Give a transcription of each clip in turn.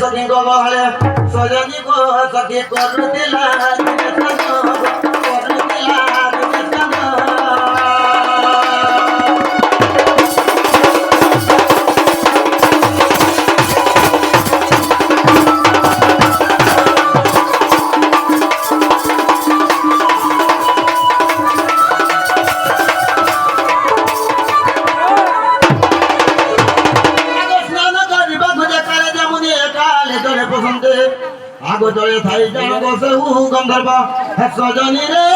सखी को गहले सजनी को सखी कर दिला आगो चले थाई जान बसे गंधर्व सजनी रे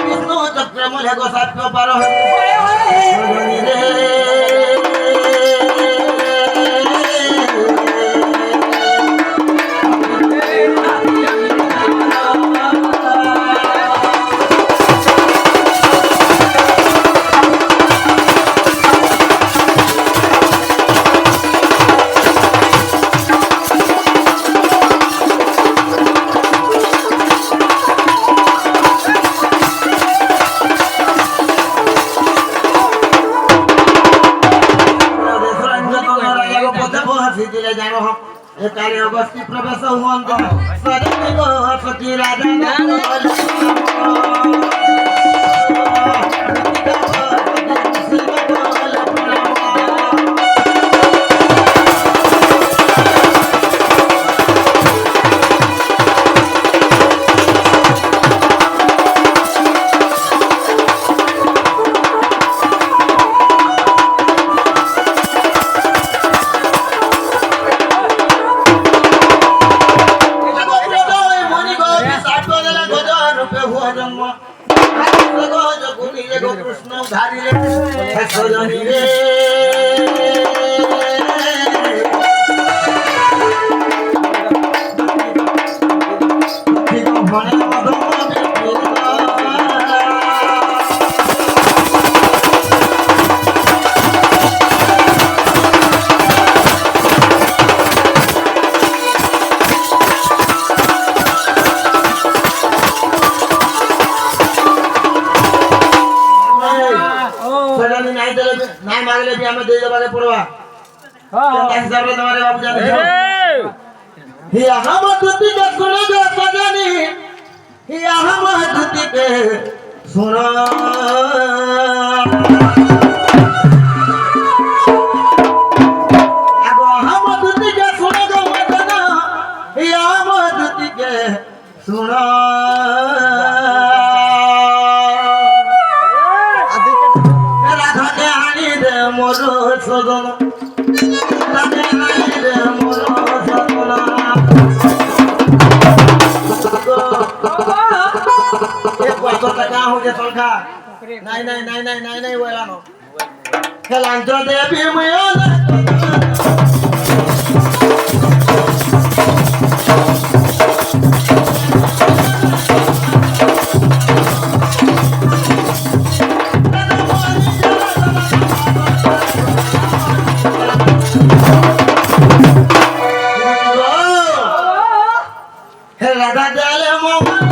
विष्णु चक्र मुझे को साथ पार कार्य अवस्थी प्रवेश हुअन्त सजनीको सखी राजा कृष्ण धारी सजनी रे हमें दे दे बारे पड़वा हां हिसाब रे तुम्हारे बाबू जाने ही हम तुति के सुनो जो सजनी ही हम तुति के सुनो अगो हम तुति के सुनो जो मदना ही हम तुति के सुनो मोरो सदन ताने नाई रे मोरो सदन एक बार तो का हो जे तलखा नहीं वेला नो खेलांत देवी मया राधा जाले मोह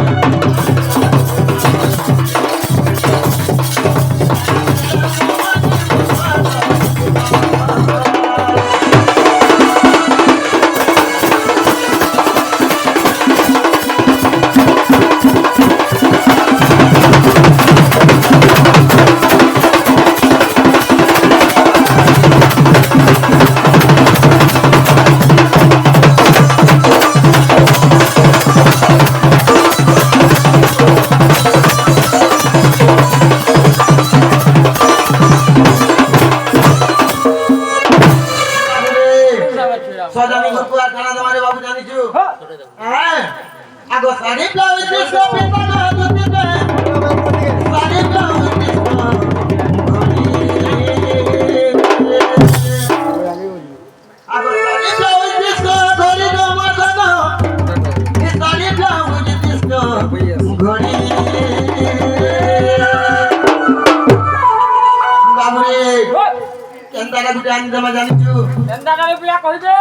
গুটে আনি দেবা জানিছু এন্দা নামে পিয়া কই দে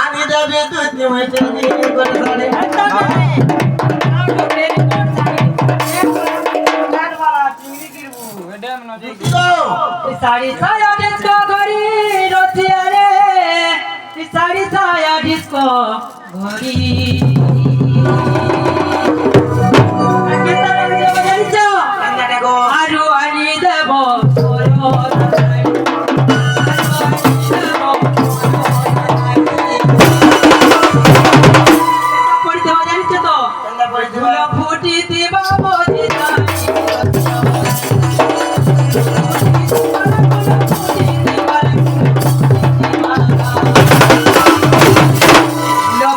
আনি দেবে দুটি হইতে দিয়ে করে সাড়ে এন্দা নামে না গোটেরি কোন সারি কাট वाला চিংড়ি কিরবু এডেম নজি এই সারি ছায়া ডিস্কো ঘড়ি রতিয়া রে এই সারি ছায়া ডিস্কো ঘড়ি কেতা লাগছে বাজারিছো কান্না দেখো আরু আনি দেব তোরো পড়তে বাজারিছো তো কান্না পড়ে দিবা ফুল ফুটি দিবা মজি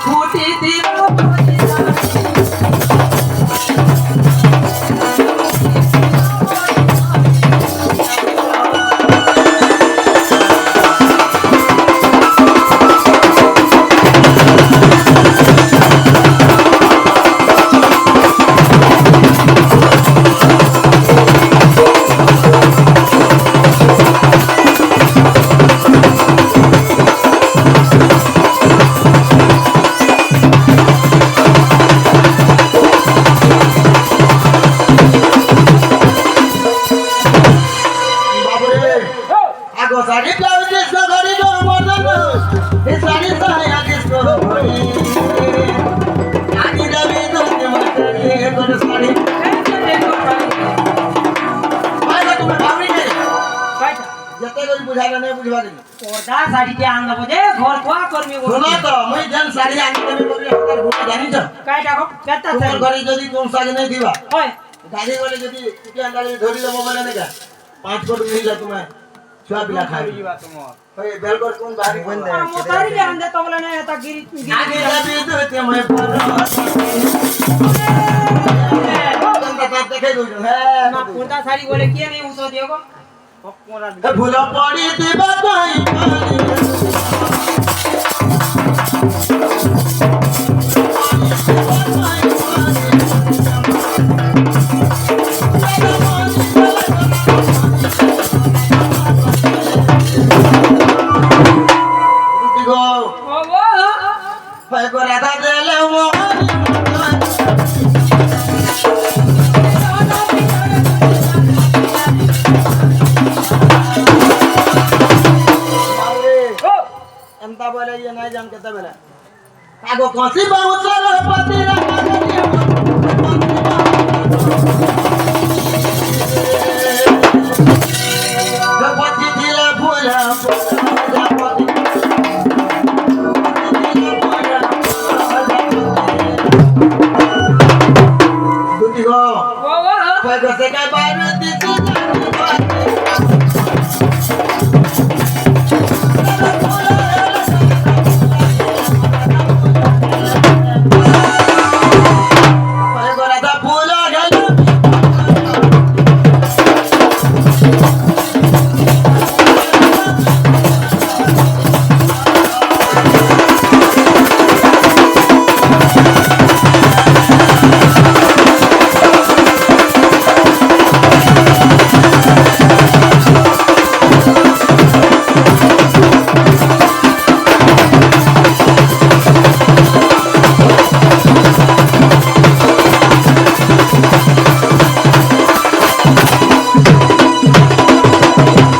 ফুটি দিবা বাবুরে আগো সাড়ি ব্লাউজ ডিস্কো ঘড়ি গো মদন এই সাড়ি সায়া ডিস্কো ঘড়ি আনি দেবে দুটি হইতে দিয়ে করে সাড়ি মাইলা তুমি ভাবি নে যেতে কই বুঝালে নে বুঝবা দিনি ওটা শাড়িতে আনবো যে ঘর কোয়া করবি শোনো তো মুই যেন শাড়ি আনি দেবে বলি হাজার ঘুরে জানিছ কাইটা গো কেতা তোমার শাড়ি ঘরে যদি কোন শাড়ি নেই দিবা হয় গাড়ি বলে যদি কুটি আন্ডারে ধরি দেবো বলে না 5 কোটি মিল তুমি ছুয়া পিলা খাবি ওই বেলগর কোন বাড়ি কোন দে মোতারি কে আনদে তো বলে না এটা গিরি আগে যাবি দুতে মই পড়ো তোমরা তাতে দেখে দইছো হ্যাঁ না পর্দা শাড়ি বলে কি নেই উতো দিও গো ভুল পড়ি দিবা কই গো ও গো পাই করে রাধা দেলে মোহন एंता बोले ये नहीं जान केता बेला कागो कोसी बाउसर पति पति दिले फूला दुटी गो ও গো कोई को से का बार दिसु